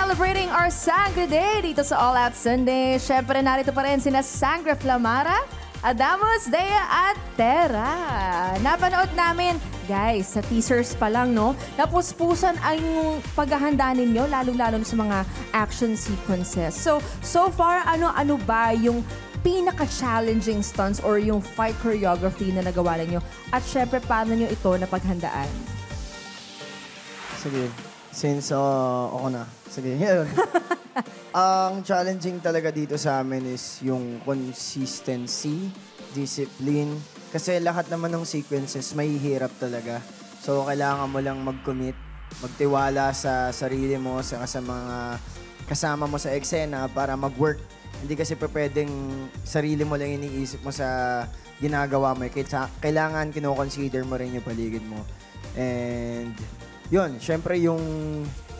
celebrating our Sangre Day dito sa All Out Sunday. Siyempre, narito pa rin sina Sangre Flamara, Adamos, Dea at Tera. Napanood namin, guys, sa teasers pa lang, no? Napuspusan ang paghahanda ninyo, lalo-lalo sa mga action sequences. So far, ano ba yung pinaka-challenging stunts or yung fight choreography na nagawa ninyo? At syempre, paano nyo ito napaghandaan? Sige. Since ako na. Sige, yun. Ang challenging talaga dito sa amin is yung consistency, discipline. Kasi lahat naman ng sequences may hirap talaga. So, kailangan mo lang mag-commit, magtiwala sa sarili mo, sa mga kasama mo sa eksena para mag-work. Hindi kasi pwedeng sarili mo lang iniisip mo sa ginagawa mo. Kailangan kino-consider mo rin yung paligid mo. And yun, syempre yung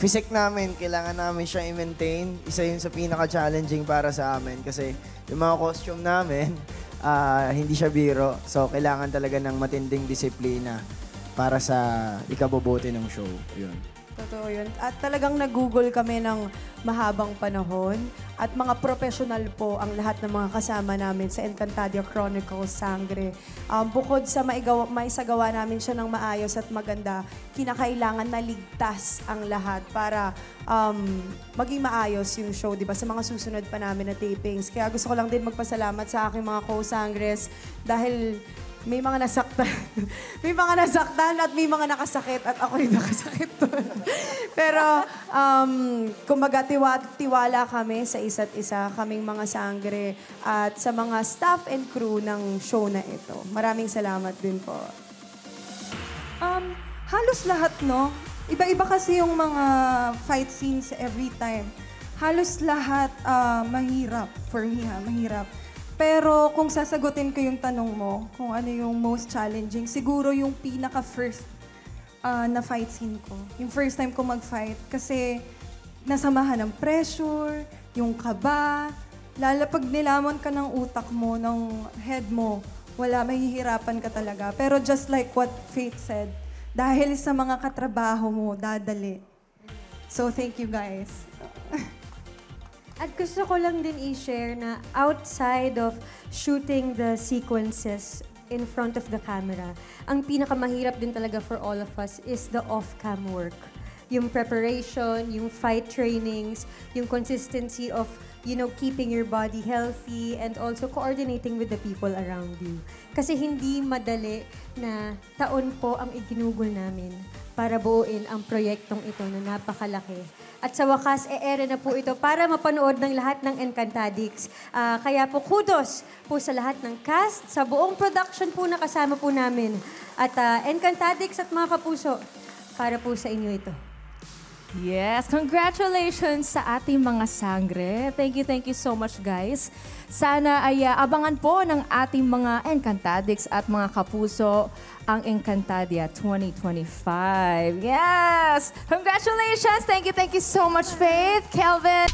physique namin, kailangan namin siya i-maintain. Isa yun sa pinaka-challenging para sa amin kasi yung mga costume namin, hindi siya biro. So, kailangan talaga ng matinding disiplina para sa ikabubuti ng show. Yun. Totoo yun. At talagang nag-google kami ng mahabang panahon at mga professional po ang lahat ng mga kasama namin sa Encantadia Chronicles Sangre. Bukod sa maisagawa namin siya ng maayos at maganda, kinakailangan na ligtas ang lahat para maging maayos yung show, di ba? Sa mga susunod pa namin na tapings. Kaya gusto ko lang din magpasalamat sa aking mga co-sangres dahil may mga nasaktan. May mga nasaktan at may mga nakasakit at ako yung nakasakit doon. Pero, kumbaga, tiwala kami sa isa't isa, kaming mga sangre at sa mga staff and crew ng show na ito. Maraming salamat din po. Halos lahat, no? Iba-iba kasi yung mga fight scenes every time. Halos lahat mahirap. For me, mahirap. Pero kung sasagutin ko yung tanong mo, kung ano yung most challenging, siguro yung pinaka-first na fight scene ko. Yung first time ko mag-fight. Kasi nasamahan ng pressure, yung kaba. Lalo pag nilamon ka ng utak mo, ng head mo, wala, mahihirapan ka talaga. Pero just like what Faith said, dahil sa mga katrabaho mo, dadali. So thank you guys. At gusto ko lang din i-share na outside of shooting the sequences in front of the camera, ang pinakamahirap din talaga for all of us is the off-cam work. Yung preparation, yung fight trainings, yung consistency of, keeping your body healthy and also coordinating with the people around you. Kasi hindi madali na taon po ang iginugol namin para buuin ang proyektong ito na napakalaki. At sa wakas, e-ere na po ito para mapanood ng lahat ng Encantadix. Kaya po, kudos po sa lahat ng cast, sa buong production po na kasama po namin. At Encantadix at mga kapuso, para po sa inyo ito. Yes, congratulations sa ating mga sangre. Thank you so much, guys. Sana ay abangan po ng ating mga Encantadix at mga kapuso ang Encantadia 2025. Yes! Congratulations! Thank you so much, Faith, Kelvin.